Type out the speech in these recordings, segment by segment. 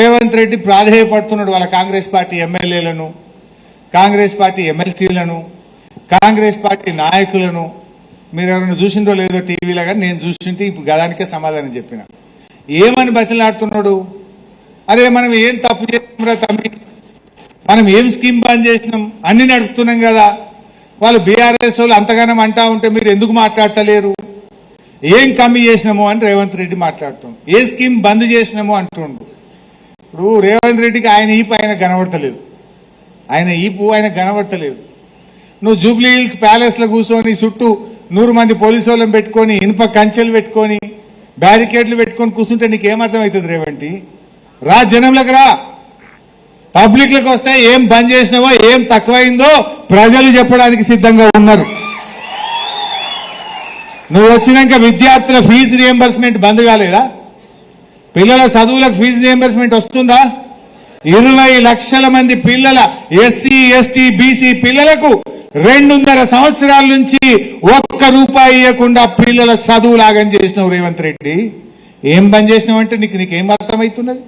రేవంత్ రెడ్డి ప్రాధేయపడుతున్నాడు వాళ్ళ కాంగ్రెస్ పార్టీ ఎమ్మెల్యేలను, Congress party ఎమ్మెల్సీలను, Congress party నాయకులను. మీరు ఎవరైనా చూసిందో లేదో టీవీలో, కానీ నేను చూసింటే ఇప్పుడు గదానికే సమాధానం చెప్పిన. ఏమని బతిలాడుతున్నాడు? అరే మనం ఏం తప్పు చేసినాం తమ్మి, మనం ఏం స్కీమ్ బంద్ చేసినాం, అన్ని నడుపుతున్నాం కదా, వాళ్ళు బీఆర్ఎస్ వాళ్ళు అంతగానం అంటా ఉంటే మీరు ఎందుకు మాట్లాడతలేరు, ఏం కమ్మి చేసినామో అని రేవంత్ రెడ్డి మాట్లాడుతున్నాడు. ఏ స్కీమ్ బంద్ చేసినామో అంటుండు. ఇప్పుడు రేవంత్ రెడ్డికి ఆయన ఈపు ఆయన కనబడతలేదు, ఆయన ఈపు ఆయన కనబడతలేదు. నువ్వు జూబ్లీ హిల్స్ ప్యాలెస్ లో కూర్చొని చుట్టూ 100 మంది పోలీసు వాళ్ళని పెట్టుకొని, ఇనుప కంచెలు పెట్టుకొని, బ్యారికేడ్లు పెట్టుకొని కూర్చుంటే నీకేమర్థమవుతుంది రేవంటి? రా, జనంలోకి రా, పబ్లిక్ లకు వస్తే ఏం బంద్ చేసినావో ఏం తక్కువైందో ప్రజలు చెప్పడానికి సిద్ధంగా ఉన్నారు. నువ్వు వచ్చినాక విద్యార్థుల ఫీజు రియంబర్స్మెంట్ బంద్ కాలేదా? పిల్లల చదువులకు ఫీజు రియంబర్స్మెంట్ వస్తుందా? 20 లక్షల మంది పిల్లల ఎస్సీ ఎస్టీ బీసీ పిల్లలకు 2.5 సంవత్సరాల నుంచి ₹1 ఇవ్వకుండా పిల్లల చదువు లాగం చేసినావు రేవంత్ రెడ్డి. ఏం బంద్ చేసినావంటే నీకేం అర్థమవుతున్నది?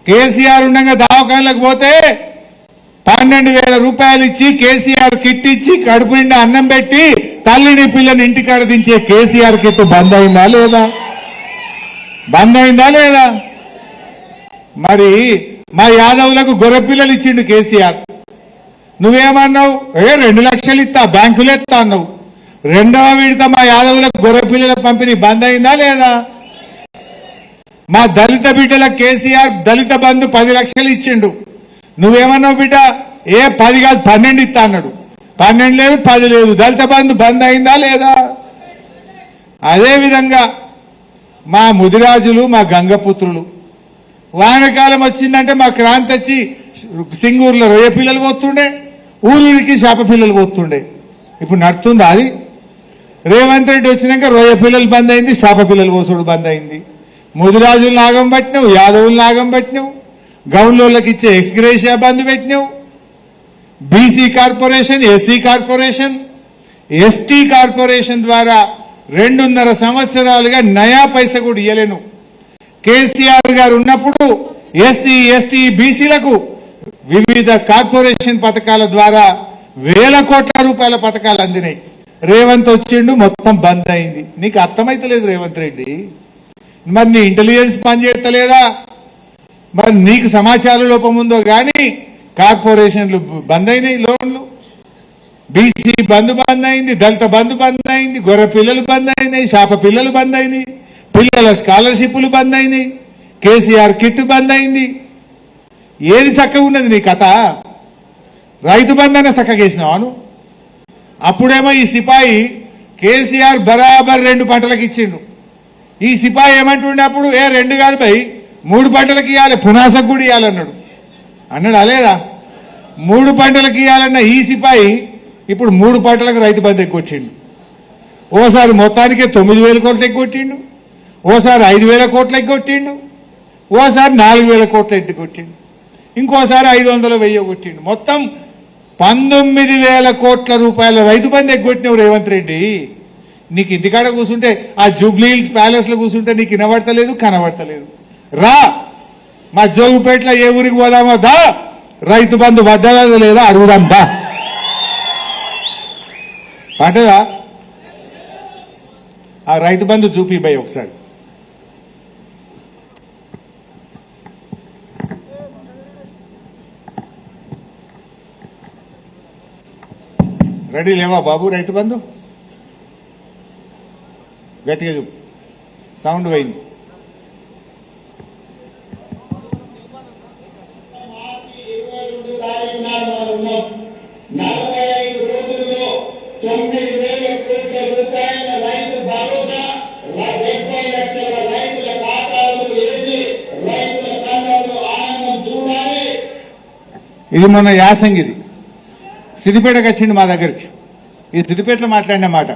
కేసీఆర్ ఉండగా దవాఖానలకు పోతే 12,000 రూపాయలు ఇచ్చి, కేసీఆర్ కిట్ ఇచ్చి, కడుపు నిండా అన్నం పెట్టి తల్లిని పిల్లని ఇంటికాడ దించే కేసీఆర్ కిట్ బంద్ అయిందా లేదా? బంద్ అయిందా లేదా? మరి మా యాదవులకు గొర్రె పిల్లలు ఇచ్చిండు కేసీఆర్. నువ్వేమన్నావు? 2 లక్షలు ఇస్తా, బ్యాంకులు ఎత్తా అన్నావు. 2వ విడత మా యాదవులకు గొర్రె పిల్లల పంపిణీ బంద్ అయిందా లేదా? మా దళిత బిడ్డలకు కేసీఆర్ దళిత బంధు 10 లక్షలు ఇచ్చిండు. నువ్వేమన్నావు బిడ్డ? 10 కాదు 12 ఇస్తా అన్నాడు. 12 లేదు, 10 లేదు. దళిత బంధు బంద్ అయిందా లేదా? అదేవిధంగా మా ముదిరాజులు, మా గంగపుత్రులు, వానకాలం వచ్చిందంటే మా క్రాంతి వచ్చి సింగూరులో రొయ్య పిల్లలు పోతుండే, ఊరికి చేప పిల్లలు పోతుండే. ఇప్పుడు నడుతుందా అది? రేవంత్ రెడ్డి వచ్చినాక రొయ్య పిల్లలు బంద్ అయింది, చేప పిల్లలు పోసుడు బంద్ అయింది. ముదిరాజులు నాగం పట్టినావు, యాదవులు నాగం పట్టినావు, గౌన్లోళ్ళకి ఇచ్చే ఎక్స్గ్రేషియా బంద్ పెట్టినావు. BC corporation, SC corporation, ST corporation ద్వారా 2.5 సంవత్సరాలుగా నయా పైసా కూడా ఇయ్యలేను. కేసీఆర్ గారు ఉన్నప్పుడు ఎస్సీ ఎస్టీ బీసీలకు వివిధ కార్పొరేషన్ పథకాల ద్వారా వేల కోట్ల రూపాయల పథకాలు అందినాయి. రేవంత్ వచ్చిండు, మొత్తం బంద్ అయింది. నీకు అర్థమైతలేదు రేవంత్ రెడ్డి. మరి నీ ఇంటెలిజెన్స్ పనిచేస్తలేదా? మరి నీకు సమాచార లోపం ఉందో కానీ కార్పొరేషన్లు బంద్ అయినాయి, లోన్లు, బీసీ బంద్ అయింది, దళిత బంద్ అయింది, గొర్రె పిల్లలు బంద్ అయినాయి, చేప పిల్లలు బంద్ అయినాయి, పిల్లల స్కాలర్షిప్లు బంద్ అయినాయి, కేసీఆర్ కిట్ బంద్ అయింది. ఏది చక్కగా ఉన్నది నీ కథ? రైతు బంధన చక్కగేసినావాను. అప్పుడేమో ఈ సిపాయి కేసీఆర్ బరాబర్ 2 పంటలకు ఇచ్చిండు. ఈ సిపాయి ఏమంటుండే అప్పుడు? 2 కాదు భయ్, 3 పంటలకు ఇవ్వాలి, పునాసకు కూడా ఇవ్వాలన్నాడు. అన్నాడా లేదా? 3 పంటలకు ఇవ్వాలన్న ఈ సిపాయి ఇప్పుడు 3 పంటలకు రైతు బంధు ఎగ్గొట్టిండు. ఓసారి మొత్తానికే 9,000 కోట్లు ఎగ్గొట్టిండు, ఓసారి 5,000 కోట్లు ఎగ్గొట్టిండు, ఓసారి 4,000 కోట్లు ఎగ్గొట్టిండు, ఇంకోసారి 500, 1000 కొట్టిండు. మొత్తం 19,000 కోట్ల రూపాయల రైతు బంధు ఎగ్గొట్టినావు రేవంత్ రెడ్డి. నీకు ఇంటికాడ కూర్చుంటే, ఆ జూబ్లీ హిల్స్ ప్యాలెస్ లో కూర్చుంటే నీకు వినబడతలేదు, కనబడతలేదు. రా, మా జోగుపేటలో ఏ ఊరికి పోదామో దా, రైతు బంధు వద్దదా లేదా అడుగుదాం దా. పడ్డదా? ఆ రైతు బంధు చూపి భయ్ ఒకసారి. రెడీ లేవా బాబు? రైతు బంధు గట్టిగా చూపు, సౌండ్ పోయింది. ఇది మొన్న యాసంగిది సిద్దిపేటకు వచ్చిండు మా దగ్గరికి. ఇది సిద్దిపేటలో మాట్లాడిన మాట.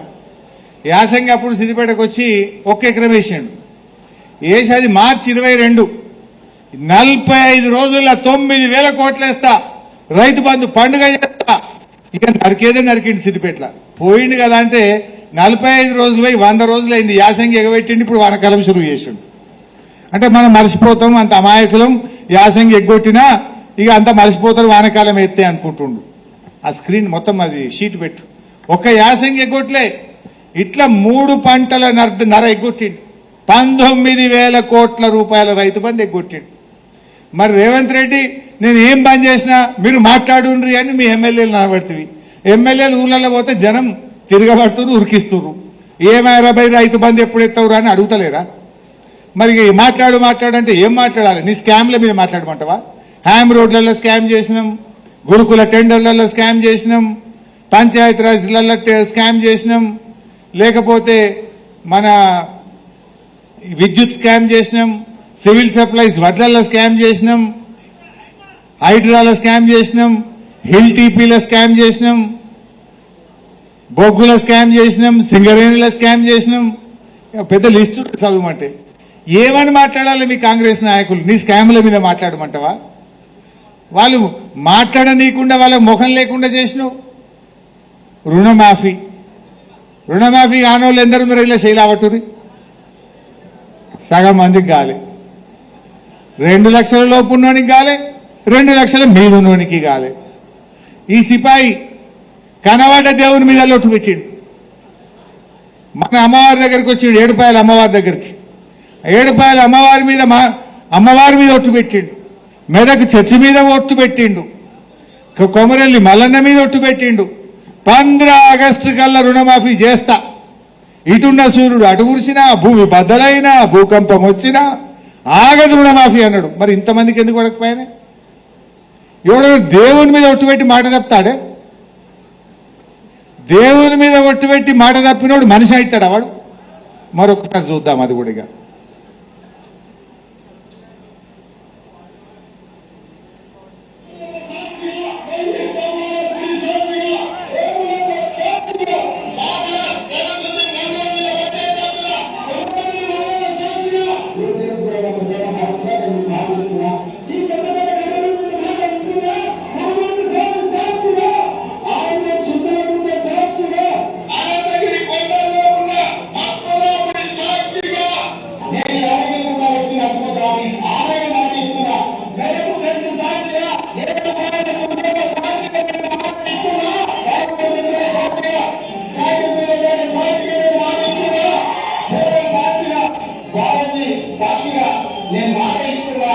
యాసంగి అప్పుడు సిద్దిపేటకు వచ్చి 1 ఎకరం వేసాడు. వేసి అది మార్చి 22, 45 రోజుల్లో 9,000 కోట్లు వేస్తా, రైతు బంధు పండుగ చేస్తా. ఇక నరికేదే నరికిండు సిద్దిపేటలో. పోయిండు కదా అంటే 45 రోజులు పోయి 100 రోజులు అయింది. యాసంగి ఎగబెట్టిండి, ఇప్పుడు వానకాలం షురువు చేసిండు. అంటే మనం మర్చిపోతాం, అంత అమాయకులం, యాసంగి ఎగ్గొట్టినా ఇక అంత మర్చిపోతారు వానకాలం ఎత్తే అనుకుంటుండు. ఆ స్క్రీన్ మొత్తం అది షీట్ పెట్టు. ఒక్క యాసంగి ఎగ్గొట్లే, ఇట్లా 3 పంటల నర ఎగ్గొట్టిండు. 19,000 కోట్ల రూపాయల రైతు బంధు ఎగ్గొట్టిండు. మరి రేవంత్ రెడ్డి నేను ఏం బంద్ చేసినా మీరు మాట్లాడుండ్రి అని మీ ఎమ్మెల్యేలు నిలబడుతుంది. ఎమ్మెల్యేలు ఊళ్ళల్లో పోతే జనం తిరగబడుతున్నారు, ఉరికిస్తున్నారు. ఏమైనా రైతు బంధు ఎప్పుడు ఎత్తవురా అని అడుగుతలేరా? మరి మాట్లాడంటే ఏం మాట్లాడాలి? నీ స్కామ్ల మీద మాట్లాడమంటావా? హ్యామ్ రోడ్లలో స్కామ్ చేసినాం, గురుకుల టెండర్లలో స్కామ్ చేసినాం, పంచాయతీరాజ్లలో స్కామ్ చేసినాం, లేకపోతే మన విద్యుత్ స్కామ్ చేసినాం, సివిల్ సప్లైస్ వడ్లలో స్కామ్ చేసినాం, హైడ్రాలో స్కామ్ చేసినాం, హిల్ టీపీలో స్కామ్ చేసినాం, బొగ్గుల స్కామ్ చేసినాం, సింగరేణిలో స్కామ్ చేసినాం. పెద్ద లిస్టు చదవమంటే ఏమని మాట్లాడాలి మీ కాంగ్రెస్ నాయకులు? నీ స్కాముల మీద మాట్లాడమంటావా? వాళ్ళు మాట్లాడనీయకుండా వాళ్ళ ముఖం లేకుండా చేసినావు. రుణమాఫీ కానోళ్ళు ఎందరుందరో ఇలా శైలావటూరి సగం మందికి గాలి, 2 లక్షల లోపు ఉన్నోనికి గాలే, 2 లక్షల మీద ఉన్నోనికి గాలే. ఈ సిపాయి కనవాడ దేవుని మీద లొట్టు పెట్టిండు. మన అమ్మవారి దగ్గరికి వచ్చిండు, ఏడుపాయల అమ్మవారి దగ్గరికి. ఏడుపాయల అమ్మవారి మీద ఒట్టు పెట్టిండు, మెదక్ చర్చి మీద ఒట్టు పెట్టిండు, కొమరెల్లి మల్లన్న మీద ఒట్టు పెట్టిండు. 15 ఆగస్టు కల్లా రుణమాఫీ చేస్తా, ఇటున్న సూర్యుడు అటు కురిసినా, భూమి బద్దలైనా, భూకంపం వచ్చినా ఆగదు రుణమాఫీ అన్నాడు. మరి ఇంతమందికి ఎందుకు పడకపోయినా? ఎవడో దేవుని మీద ఒట్టు పెట్టి మాట తప్పుతాడే? దేవుని మీద ఒట్టు పెట్టి మాట తప్పినోడు మనిషి అవుతాడా వాడు? మరొకసారి చూద్దాం అది కూడా. సాక్షిగా నేను మాట ఇస్తున్నా.